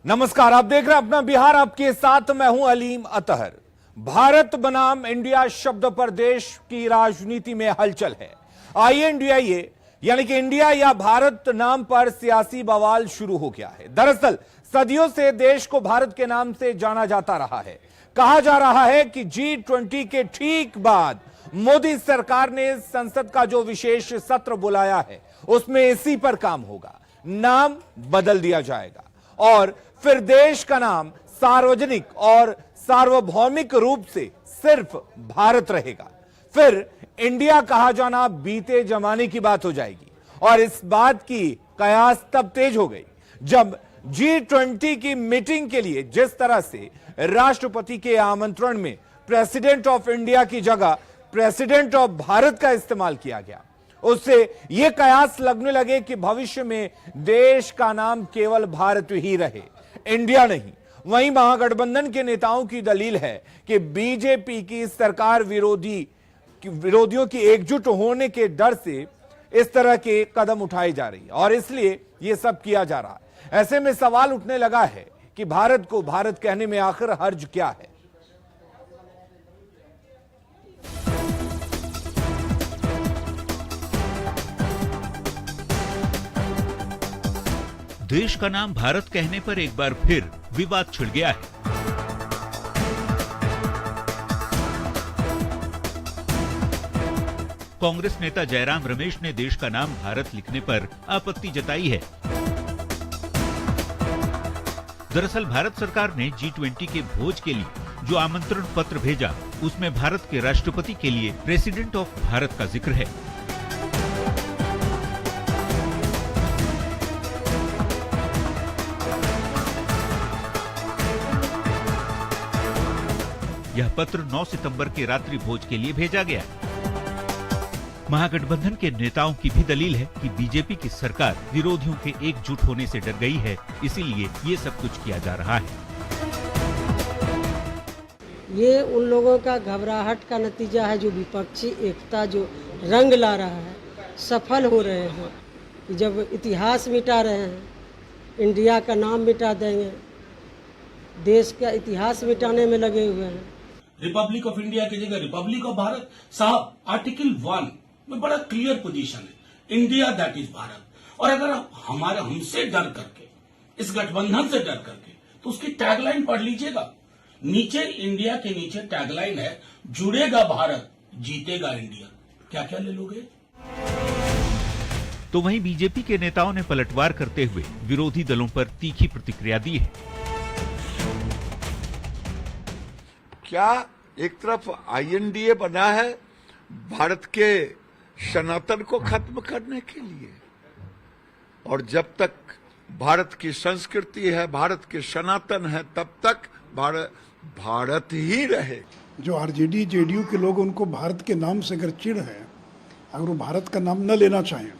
नमस्कार, आप देख रहे हैं अपना बिहार, आपके साथ मैं हूं अलीम अतहर। भारत बनाम इंडिया शब्द पर देश की राजनीति में हलचल है। INDIA यानी कि इंडिया या भारत नाम पर सियासी बवाल शुरू हो गया है। दरअसल सदियों से देश को भारत के नाम से जाना जाता रहा है। कहा जा रहा है कि G20 के ठीक बाद मोदी सरकार ने संसद का जो विशेष सत्र बुलाया है उसमें इसी पर काम होगा। नाम बदल दिया जाएगा और फिर देश का नाम सार्वजनिक और सार्वभौमिक रूप से सिर्फ भारत रहेगा। फिर इंडिया कहा जाना बीते जमाने की बात हो जाएगी। और इस बात की कयास तब तेज हो गई जब G20 की मीटिंग के लिए जिस तरह से राष्ट्रपति के आमंत्रण में प्रेसिडेंट ऑफ इंडिया की जगह प्रेसिडेंट ऑफ भारत का इस्तेमाल किया गया, उससे यह कयास लगने लगे कि भविष्य में देश का नाम केवल भारत ही रहे, इंडिया नहीं। वहीं महागठबंधन के नेताओं की दलील है कि बीजेपी की सरकार विरोधियों की एकजुट होने के डर से इस तरह के कदम उठाए जा रही है और इसलिए यह सब किया जा रहा है। ऐसे में सवाल उठने लगा है कि भारत को भारत कहने में आखिर हर्ज क्या है। देश का नाम भारत कहने पर एक बार फिर विवाद छिड़ गया है। कांग्रेस नेता जयराम रमेश ने देश का नाम भारत लिखने पर आपत्ति जताई है। दरअसल भारत सरकार ने G20 के भोज के लिए जो आमंत्रण पत्र भेजा उसमें भारत के राष्ट्रपति के लिए प्रेसिडेंट ऑफ भारत का जिक्र है। यह पत्र 9 सितंबर के रात्रि भोज के लिए भेजा गया। महागठबंधन के नेताओं की भी दलील है कि बीजेपी की सरकार विरोधियों के एकजुट होने से डर गई है, इसीलिए ये सब कुछ किया जा रहा है। ये उन लोगों का घबराहट का नतीजा है जो विपक्षी एकता जो रंग ला रहा है, सफल हो रहे हैं कि जब इतिहास मिटा रहे हैं, इंडिया का नाम मिटा देंगे, देश का इतिहास मिटाने में लगे हुए हैं। रिपब्लिक ऑफ इंडिया की जगह रिपब्लिक ऑफ भारत। साहब, आर्टिकल 1 में बड़ा क्लियर पोजीशन है, इंडिया दैट इज भारत। और अगर हमसे डर करके, इस गठबंधन से डर करके, तो उसकी टैगलाइन पढ़ लीजिएगा। नीचे इंडिया के नीचे टैगलाइन है, जुड़ेगा भारत, जीतेगा इंडिया। क्या क्या ले लोगे? तो वहीं बीजेपी के नेताओं ने पलटवार करते हुए विरोधी दलों पर तीखी प्रतिक्रिया दी है। क्या एक तरफ INDA बना है भारत के सनातन को खत्म करने के लिए, और जब तक भारत की संस्कृति है, भारत के सनातन है, तब तक भारत ही रहे। जो RJD JDU के लोग उनको भारत के नाम से अगर चिढ़ है, अगर वो भारत का नाम न लेना चाहें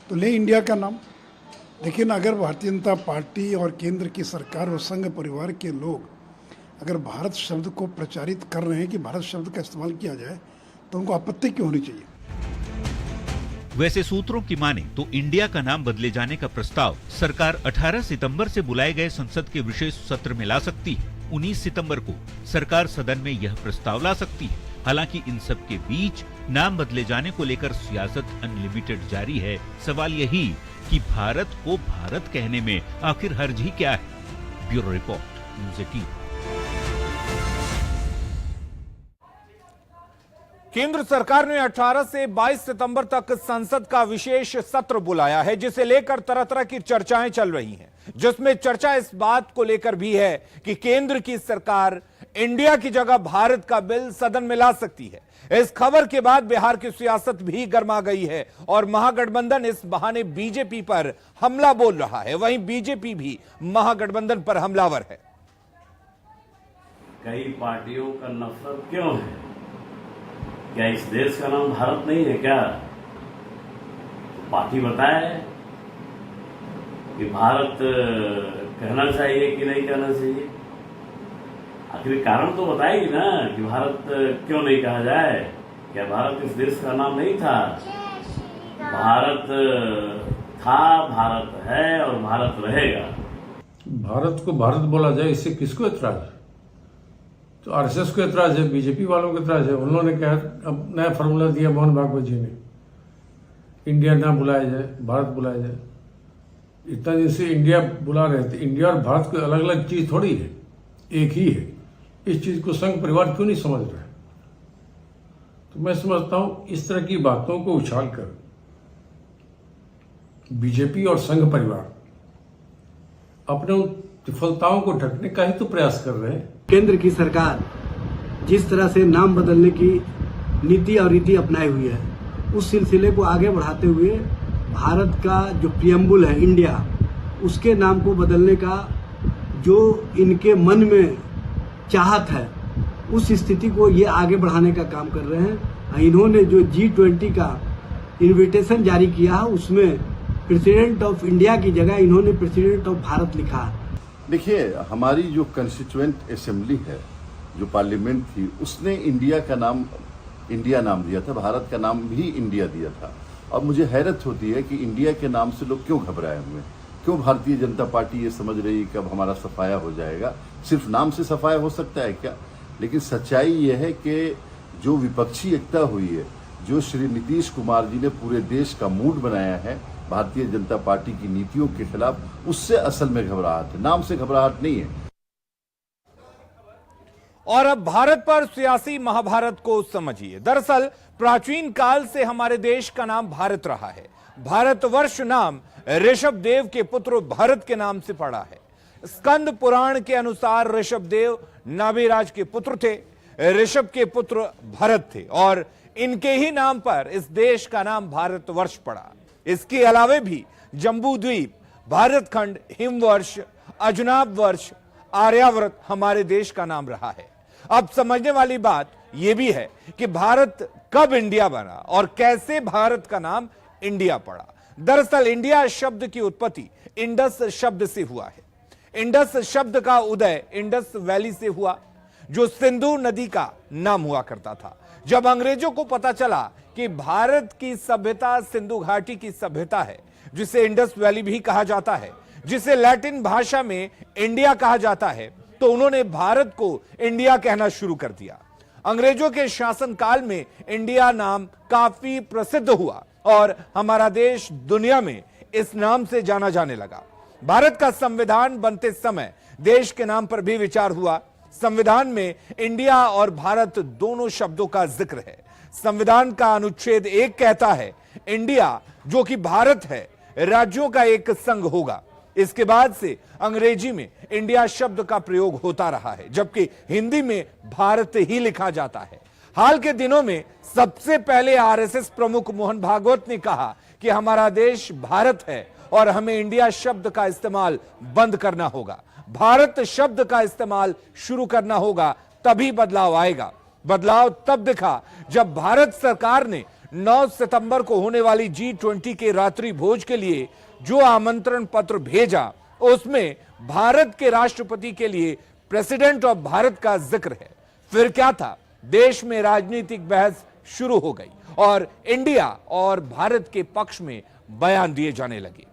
तो ले इंडिया का नाम। लेकिन अगर भारतीय जनता पार्टी और केंद्र की सरकार और संघ परिवार के लोग अगर भारत शब्द को प्रचारित कर रहे हैं कि भारत शब्द का इस्तेमाल किया जाए, तो उनको आपत्ति क्यों होनी चाहिए? वैसे सूत्रों की माने तो इंडिया का नाम बदले जाने का प्रस्ताव सरकार 18 सितंबर से बुलाए गए संसद के विशेष सत्र में ला सकती है। 19 सितंबर को सरकार सदन में यह प्रस्ताव ला सकती है। हालांकि इन सब के बीच नाम बदले जाने को लेकर सियासत अनलिमिटेड जारी है। सवाल यही कि भारत को भारत कहने में आखिर हर्ज ही क्या है। Bureau report, news 18। केंद्र सरकार ने 18 से 22 सितंबर तक संसद का विशेष सत्र बुलाया है, जिसे लेकर तरह तरह की चर्चाएं चल रही हैं, जिसमें चर्चा इस बात को लेकर भी है कि केंद्र की सरकार इंडिया की जगह भारत का बिल सदन में ला सकती है। इस खबर के बाद बिहार की सियासत भी गर्मा गई है और महागठबंधन इस बहाने बीजेपी पर हमला बोल रहा है। वहीं बीजेपी भी महागठबंधन पर हमलावर है। कई पार्टियों का नफरत क्यों है? क्या इस देश का नाम भारत नहीं है क्या? पार्टी बताए कि भारत कहना चाहिए कि नहीं कहना चाहिए। आखिर कारण तो बताएगी ना कि भारत क्यों नहीं कहा जाए। क्या भारत इस देश का नाम नहीं था? भारत था, भारत है और भारत रहेगा। भारत को भारत बोला जाए, इससे किसको एतराज है? तो आरएसएस को एतराज है, बीजेपी वालों को एतराज है। उन्होंने क्या अब नया फॉर्मूला दिया मोहन भागवत जी ने, इंडिया ना बुलाया जाए, भारत बुलाया जाए। इतना दिन से इंडिया बुला रहे थे। इंडिया और भारत कोई अलग अलग चीज थोड़ी है, एक ही है। इस चीज को संघ परिवार क्यों नहीं समझ रहे? तो मैं समझता हूं इस तरह की बातों को उछालकर बीजेपी और संघ परिवार अपने उन विफलताओं को ढकने का ही तो प्रयास कर रहे हैं। केंद्र की सरकार जिस तरह से नाम बदलने की नीति और रीति अपनाई हुई है, उस सिलसिले को आगे बढ़ाते हुए भारत का जो प्रियम्बुल है इंडिया, उसके नाम को बदलने का जो इनके मन में चाहत है, उस स्थिति को ये आगे बढ़ाने का काम कर रहे हैं। इन्होंने जो G20 का इनविटेशन जारी किया है, उसमें प्रेसिडेंट ऑफ इंडिया की जगह इन्होंने प्रेसिडेंट ऑफ भारत लिखा है। देखिए, हमारी जो कंस्टिट्यूएंट असेंबली है, जो पार्लियामेंट थी, उसने इंडिया का नाम इंडिया नाम दिया था, भारत का नाम भी इंडिया दिया था। अब मुझे हैरत होती है कि इंडिया के नाम से लोग क्यों घबराए हुए हैं? क्यों भारतीय जनता पार्टी ये समझ रही है कि अब हमारा सफाया हो जाएगा? सिर्फ नाम से सफाया हो सकता है क्या? लेकिन सच्चाई ये है कि जो विपक्षी एकता हुई है, जो श्री नीतीश कुमार जी ने पूरे देश का मूड बनाया है भारतीय जनता पार्टी की नीतियों के खिलाफ, उससे असल में घबराहट है, नाम से घबराहट नहीं है। और अब भारत पर सियासी महाभारत को समझिए। दरअसल प्राचीन काल से हमारे देश का नाम भारत रहा है। भारतवर्ष नाम ऋषभ देव के पुत्र भरत के नाम से पड़ा है। स्कंद पुराण के अनुसार ऋषभ देव नाभिराज के पुत्र थे, ऋषभ के पुत्र भरत थे और इनके ही नाम पर इस देश का नाम भारतवर्ष पड़ा। इसके अलावे भी जम्बू द्वीप, भारतखंड, हिमवर्ष, अजनाब वर्ष, आर्यावर्त हमारे देश का नाम रहा है। अब समझने वाली बात यह भी है कि भारत कब इंडिया बना और कैसे भारत का नाम इंडिया पड़ा। दरअसल इंडिया शब्द की उत्पत्ति इंडस शब्द से हुआ है। इंडस शब्द का उदय इंडस वैली से हुआ, जो सिंधु नदी का नाम हुआ करता था। जब अंग्रेजों को पता चला कि भारत की सभ्यता सिंधु घाटी की सभ्यता है, जिसे इंडस वैली भी कहा जाता है, जिसे लैटिन भाषा में इंडिया कहा जाता है, तो उन्होंने भारत को इंडिया कहना शुरू कर दिया। अंग्रेजों के शासनकाल में इंडिया नाम काफी प्रसिद्ध हुआ और हमारा देश दुनिया में इस नाम से जाना जाने लगा। भारत का संविधान बनते समय देश के नाम पर भी विचार हुआ। संविधान में इंडिया और भारत दोनों शब्दों का जिक्र है। संविधान का अनुच्छेद 1 कहता है, इंडिया जो कि भारत है, राज्यों का एक संघ होगा। इसके बाद से अंग्रेजी में इंडिया शब्द का प्रयोग होता रहा है, जबकि हिंदी में भारत ही लिखा जाता है। हाल के दिनों में सबसे पहले आरएसएस प्रमुख मोहन भागवत ने कहा कि हमारा देश भारत है और हमें इंडिया शब्द का इस्तेमाल बंद करना होगा, भारत शब्द का इस्तेमाल शुरू करना होगा, तभी बदलाव आएगा। बदलाव तब दिखा जब भारत सरकार ने 9 सितंबर को होने वाली G20 के रात्रि भोज के लिए जो आमंत्रण पत्र भेजा, उसमें भारत के राष्ट्रपति के लिए प्रेसिडेंट ऑफ भारत का जिक्र है। फिर क्या था, देश में राजनीतिक बहस शुरू हो गई और इंडिया और भारत के पक्ष में बयान दिए जाने लगे।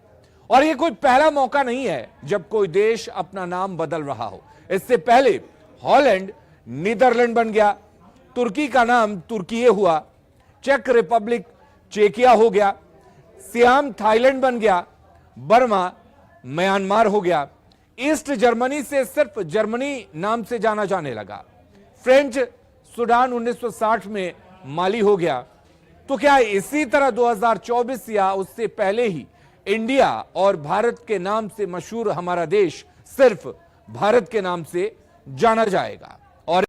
और यह कोई पहला मौका नहीं है जब कोई देश अपना नाम बदल रहा हो। इससे पहले हॉलैंड नीदरलैंड बन गया, तुर्की का नाम तुर्कीये हुआ, चेक रिपब्लिक चेकिया हो गया, सियाम थाईलैंड बन गया, बर्मा म्यांमार हो गया, ईस्ट जर्मनी से सिर्फ जर्मनी नाम से जाना जाने लगा, फ्रेंच सूडान 1960 में माली हो गया। तो क्या इसी तरह 2024 या उससे पहले ही इंडिया और भारत के नाम से मशहूर हमारा देश सिर्फ भारत के नाम से जाना जाएगा?